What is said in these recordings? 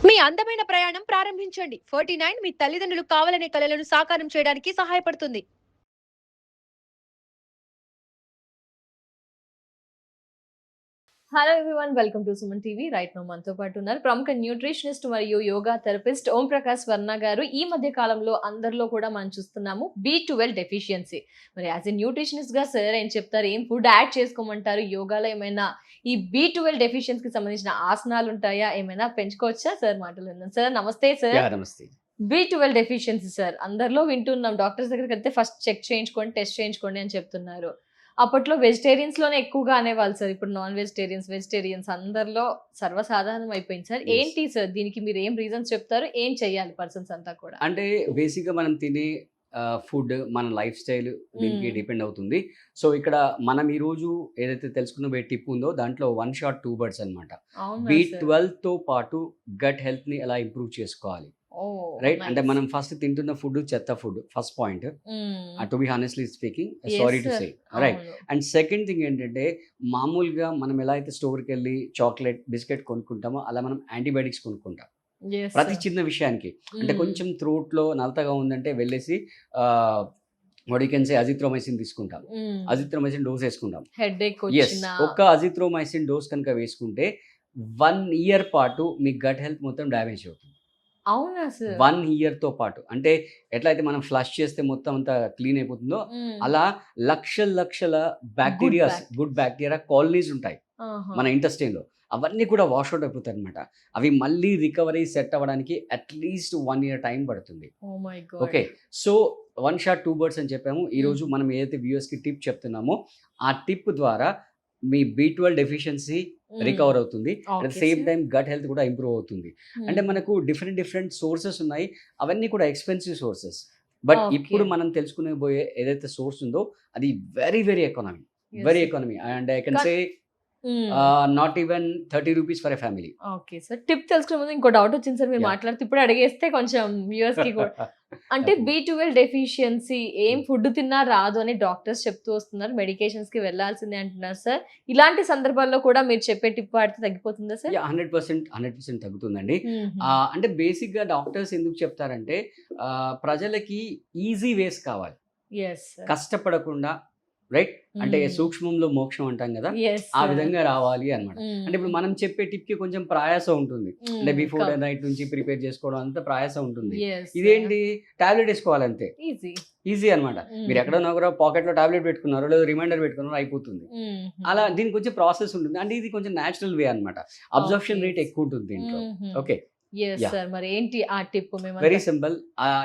మీ అందమైన ప్రయాణం ప్రారంభించండి. 49 మీ తల్లిదండ్రులు కావాలనే కలలను సాకారం చేయడానికి సహాయపడుతుంది. Hello everyone, welcome to Suman TV. Right now మనతో పాటు ఉన్నారు ప్రముఖ న్యూట్రిషనిస్ట్ మరియు యోగా థెరపిస్ట్ ఓం ప్రకాష్ వర్ణ గారు. ఈ మధ్య కాలంలో అందరిలో కూడా మనం చూస్తున్నాము B12 డెఫిషియన్సీ. మరి యాజ్ ఎ న్యూట్రిషనిస్ట్ గా సార్ ఏం చెప్తారు? ఏం ఫుడ్ యాడ్ చేసుకోమంటారు? యోగాలో ఏమైనా ఈ B12 డెఫిషియన్సీకి సంబంధించిన ఆసనాలు ఉంటాయా? ఏమైనా పెంచుకోవచ్చా? సార్ మాటలు విన్నాం. సార్ నమస్తే సార్. నమస్తే. B12 డెఫిషియన్సీ సార్ అందరిలో వింటున్నాం. డాక్టర్స్ దగ్గరికి వెళ్తే ఫస్ట్ చెక్ చేయించుకోండి, టెస్ట్ చేయించుకోండి అని చెప్తున్నారు. అప్పట్లో వెజిటేరియన్స్ లోనే ఎక్కువగా అనేవాళ్ళు సార్. ఇప్పుడు నాన్ వెజిటేరియన్స్ అందరిలో సర్వసాధారణం అయిపోయింది సార్. ఏంటి సార్ దీనికి మీరు ఏం రీజన్స్ చెప్తారు? ఏం చెయ్యాలి పర్సన్స్ అంతా కూడా? అంటే బేసిక్ గా మనం తినే ఫుడ్ మన లైఫ్ స్టైల్ దీనికి డిపెండ్ అవుతుంది. సో ఇక్కడ మనం ఈ రోజు ఏదైతే తెలుసుకున్న టిప్ ఉందో దాంట్లో 1 shot 2 birds అనమాట. B12 తో పాటు గట్ హెల్త్ ని ఎలా ఇంప్రూవ్ చేసుకోవాలి, రైట్? అంటే మనం ఫస్ట్ తింటున్న ఫుడ్ చెత్త food, first point. To be honestly speaking, sorry to say, right? And second thing ఏంటంటే, మామూలుగా మనం ఎలా అయితే స్టోర్కి వెళ్ళి చాక్లెట్ బిస్కెట్ కొనుక్కుంటామో అలా మనం యాంటీబయాటిక్స్ కొనుక్కుంటాం ప్రతి చిన్న విషయానికి. అంటే కొంచెం థ్రోట్ లో నలతగా ఉందంటే వెళ్ళేసి అజిత్రోమైసిన్ తీసుకుంటాం, అజిత్రోమైసిన్ డోస్ వేసుకుంటాం. ఒక్క అజిత్రోమైసిన్ డోస్ కనుక వేసుకుంటే 1 year పాటు మీ గట్ హెల్త్ మొత్తం డ్యామేజ్ అవుతుంది. అవునా సార్? 1 year తో పాటు. అంటే ఎట్లయితే మనం ఫ్లష్ చేస్తే మొత్తం అంతా క్లీన్ అయిపోతుందో అలా లక్షల బ్యాక్టీరియాస్, గుడ్ బ్యాక్టీరియా కాలనీస్ ఉంటాయి మన ఇంటెస్టైన్ లో. అవన్నీ కూడా వాష్అవుట్ అయిపోతాయి అనమాట. అవి మళ్ళీ రికవరీ సెట్ అవ్వడానికి అట్లీస్ట్ 1 year టైం పడుతుంది. ఓకే, సో 1 shot 2 birds అని చెప్పాము. ఈ రోజు మనం ఏదైతే వ్యూవర్స్ కి టిప్ చెప్తున్నామో ఆ టిప్ ద్వారా మీ B12 డెఫిషియన్సీ రికవర్ అవుతుంది. At the same time gut health కూడా ఇంప్రూవ్ అవుతుంది. అంటే మనకు డిఫరెంట్ సోర్సెస్ ఉన్నాయి. అవన్నీ కూడా ఎక్స్పెన్సివ్ సోర్సెస్. బట్ ఇప్పుడు మనం తెలుసుకునే పోయే ఏదైతే సోర్స్ ఉందో అది very economy and I can say not even 30 rupees for a family. Okay sir, tip తెలుసుకునే ముందు ఇంకో డౌట్ వచ్చింది సార్. మీరు మాట్లాడుతూ ఇప్పుడు అడిగేస్తే కొంచెం వ్యూవర్స్ కి కూడా అంటే B12 డెఫిషియన్సీ ఏం ఫుడ్ తిన్నా రాదు అని డాక్టర్స్ చెప్తూ వస్తున్నారు. మెడికేషన్స్ కి వెళ్లాల్సిందే అంటున్నారు సార్. ఇలాంటి సందర్భాల్లో కూడా మీరు చెప్పే టిప్ వాడితే తగ్గిపోతుందా సార్? 100% తగ్గుతుందండి. అంటే బేసిక్ గా డాక్టర్స్ ఎందుకు చెప్తారంటే ప్రజలకి ఈజీ వేస్ కావాలి, కష్టపడకుండా, రైట్? అంటే సూక్ష్మంలో మోక్షం అంటాం కదా, ఆ విధంగా రావాలి అనమాట. అంటే ఇప్పుడు మనం చెప్పే టిప్ కి కొంచెం ప్రయాసం ఉంటుంది. అంటే బిఫోర్ నైట్ నుంచి ప్రిపేర్ చేసుకోవడం అంతా ప్రయాసం ఉంటుంది. ఇదేంటి, టాబ్లెట్ వేసుకోవాలంతే, ఈజీ అనమాట. మీరు ఎక్కడో పాకెట్ లో టాబ్లెట్ పెట్టుకున్నారో లేదా రిమైండర్ పెట్టుకున్నారో అయిపోతుంది. అలా దీనికి వచ్చే ప్రాసెస్ ఉంటుంది. అంటే ఇది కొంచెం న్యాచురల్ వే అనమాట. అబ్జర్ప్షన్ రేట్ ఎక్కువ ఉంటుంది దీంట్లో. ఓకే, మరి ఏంటి ఆ టిప్? Very simple.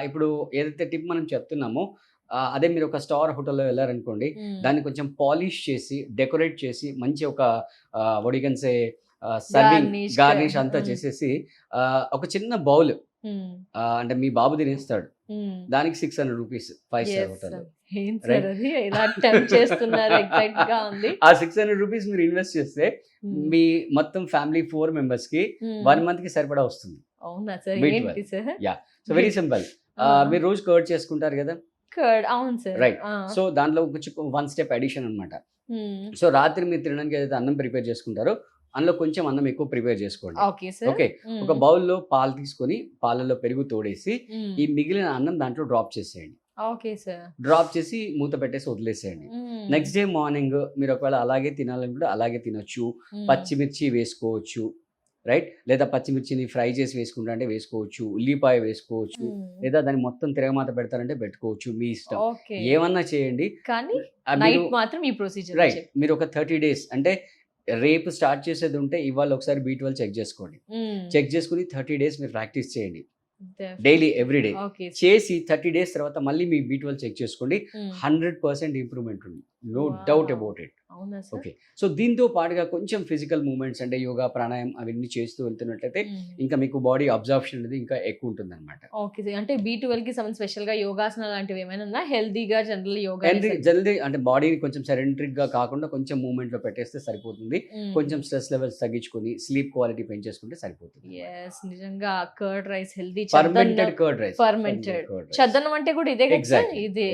ఇప్పుడు ఏదైతే టిప్ మనం చెప్తున్నామో అదే మీరు ఒక స్టార్ హోటల్లో వెళ్ళారనుకోండి, దాన్ని కొంచెం పాలిష్ చేసి డెకరేట్ చేసి మంచి ఒక వడికన్సే సర్వింగ్ గార్నిష్ అంతా చేసేసి ఒక చిన్న బౌల్, అంటే మీ బాబు తినేస్తాడు, దానికి 600 rupees 5-star హోటల్. ఆ 600 rupees మీరు ఇన్వెస్ట్ చేస్తే మీ మొత్తం ఫ్యామిలీ 4 members కి 1 month కి సరిపడా వస్తుంది. So very simple. మీరు రోజు కర్డ్ చేసుకుంటారు కదా, రైట్? సో దాంట్లో కొంచెం 1 step అడిషన్ అనమాట. సో రాత్రి మీరు తినడానికి ఏదైతే అన్నం ప్రిపేర్ చేసుకుంటారో అందులో కొంచెం అన్నం ఎక్కువ ప్రిపేర్ చేసుకోండి. ఓకే, ఒక బౌల్లో పాలు తీసుకొని పాలలో పెరుగు తోడేసి ఈ మిగిలిన అన్నం దాంట్లో డ్రాప్ చేసేయండి. డ్రాప్ చేసి మూత పెట్టేసి వదిలేసేయండి. నెక్స్ట్ డే మార్నింగ్ మీరు ఒకవేళ అలాగే తినాలనుకుంటే అలాగే తినొచ్చు. పచ్చిమిర్చి వేసుకోవచ్చు, రైట్? లేదా పచ్చిమిర్చిని ఫ్రై చేసి వేసుకుంటా అంటే వేసుకోవచ్చు, ఉల్లిపాయ వేసుకోవచ్చు, లేదా దాన్ని మొత్తం తిరగమాత పెడతారంటే పెట్టుకోవచ్చు, మీ ఇష్టం. ఏమన్నా చేయండి, రైట్? మీరు ఒక 30 days, అంటే రేపు స్టార్ట్ చేసేది ఉంటే ఇవాళ ఒకసారి B12 చెక్ చేసుకోండి. చెక్ చేసుకుని 30 days మీరు ప్రాక్టీస్ చేయండి డైలీ, ఎవ్రీడే చేసి 30 days తర్వాత మళ్ళీ మీ B12 చెక్ చేసుకోండి. 100% ఇంప్రూవ్మెంట్ ఉంది, no doubt about it. Okay, so దీంతో పాటుగా కొంచెం ఫిజికల్ మూవ్మెంట్స్ అంటే యోగా, ప్రాణాయామం అవన్నీ చేస్తూ వెళ్తున్నట్లయితే ఇంకా మీకు బాడీ అబ్జర్ప్షన్ అనేది ఇంకా ఎక్కువ ఉంటుంది అనమాట. ఓకే, అంటే B12 కి సంబంధించి స్పెషల్ గా యోగాసనాలు లాంటివి ఏమైనా ఉన్నా? హెల్దీగా జనరల్ యోగా, జల్దీ అంటే బాడీని కొంచెం సెడెంటరీక్ గా కాకుండా కొంచెం మూవ్మెంట్ లో పెట్టేస్తే సరిపోతుంది. కొంచెం స్ట్రెస్ లెవెల్స్ తగ్గించుకొని స్లీప్ క్వాలిటీ పెంచేసుకుంటే సరిపోతుంది. నిజంగా curd rice healthy, fermented curd rice. చద్దన్నం అంటే కూడా ఇదే కదా, ఇదే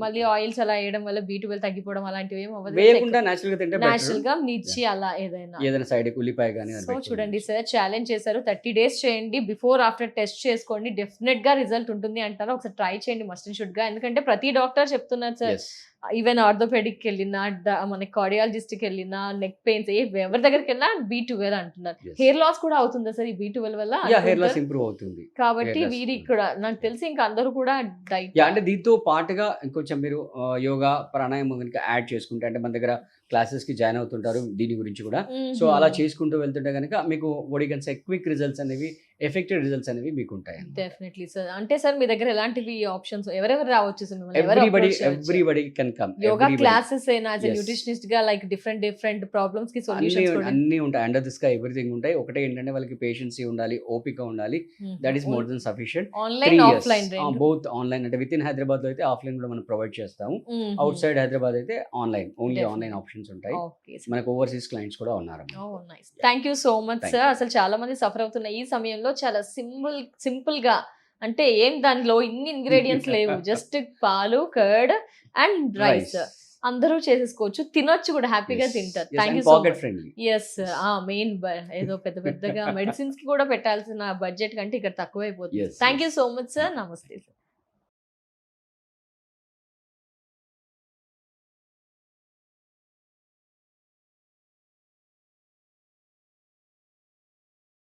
మళ్ళీ ఆయిల్స్ అలా వేయడం వల్ల B12 తగ్గిపోవడం వేసుకోవడం అలాంటివి ఏమి అవ్వదు. వేయకుండా natural గా తింటే నేచురల్ better. గా మిర్చి అలా ఏదైనా. ఏదైనా సైడ్ ఉల్లిపాయ కానీ సో చూడండి సార్, ఛాలెంజ్ చేశారు, 30 days చేయండి, బిఫోర్ ఆఫ్టర్ టెస్ట్ చేసుకోండి, డెఫినెట్ గా రిజల్ట్ ఉంటుంది అంటారు. ఒకసారి ట్రై చేయండి మస్ట్ అండ్ షుడ్ గా, ఎందుకంటే ప్రతి డాక్టర్ చెప్తున్నారు సార్. ఈవెన్ ఆర్థోపెడిక్ వెళ్ళినా, మనకి కార్డియాలజిస్ట్ కి వెళ్ళినా, నెక్ పెయిన్స్ ఎవరి దగ్గరికి వెళ్ళినా B12 అంటున్నారు. హెయిర్ లాస్ కూడా అవుతుందా సార్ ఈ B12 వల్ల? హెయిర్ లాస్ ఇంప్రూవ్ అవుతుంది కాబట్టి hair loss వీరి కూడా నాకు తెలిసి ఇంకా అందరూ కూడా డైట్. అంటే దీంతో పాటుగా ఇంకొంచెం మీరు యోగా ప్రాణాయామం కనుక యాడ్ చేసుకుంటే, అంటే మన దగ్గర క్లాసెస్ కి జాయిన్ అవుతుంటారు దీని గురించి కూడా, సో అలా చేసుకుంటూ వెళ్తుంటే కనుక మీకు క్విక్ రిజల్ట్స్ అనేవి, ఎఫెక్టివ్ రిజల్ట్స్ అనేవి మీకు ఉంటాయి. Definitely sir. అంటే సార్ మీ దగ్గర ఎలాంటివి ఆప్షన్స్, ఎవరెవరు రావచ్చు సార్ మిమ్మల్ని? Everybody can come. Yoga classes అయినా యాజ్ ఎ న్యూట్రిషనిస్ట్ గా లైక్ డిఫరెంట్ ప్రాబ్లమ్స్ కి సొల్యూషన్స్ కూడా అన్ని ఉంటాయి. అండర్ ది స్కై ఎవ్రీథింగ్ ఉంటాయి. ఒకటే ఏంటంటే వాళ్ళకి పేషెన్సీ ఉండాలి, ఓపిక ఉండాలి. That is more than sufficient. Online offline both online, అంటే విత్ ఇన్ హైదరాబాద్ లో అయితే ఆఫ్లైన్ కూడా మనం ప్రొవైడ్ చేస్తాము. అవుట్ సైడ్ హైదరాబాద్ అయితే ఆన్లైన్, ఓన్లీ ఆన్లైన్ ఆప్షన్స్ ఉంటాయి. మనకు ఓవర్సీస్ క్లయింట్స్ కూడా ఉన్నారు. Thank you so much sir. అసలు చాలా మంది సఫర్ అవుతున్న ఈ సమయంలో చాలా సింపుల్ గా, అంటే ఏం దానిలో ఇన్ని ఇంగ్రీడియంట్స్ లేవు, జస్ట్ పాలు, కర్డ్ అండ్ రైస్, అందరూ చేసేసుకోవచ్చు, తినొచ్చు కూడా, హ్యాపీగా తింటారు. Thank you so much. Yes, main ఏదో పెద్దగా మెడిసిన్స్ కి కూడా పెట్టాల్సిన బడ్జెట్ కంటే ఇక్కడ తక్కువైపోతుంది. Thank you so much sir. నమస్తే సార్.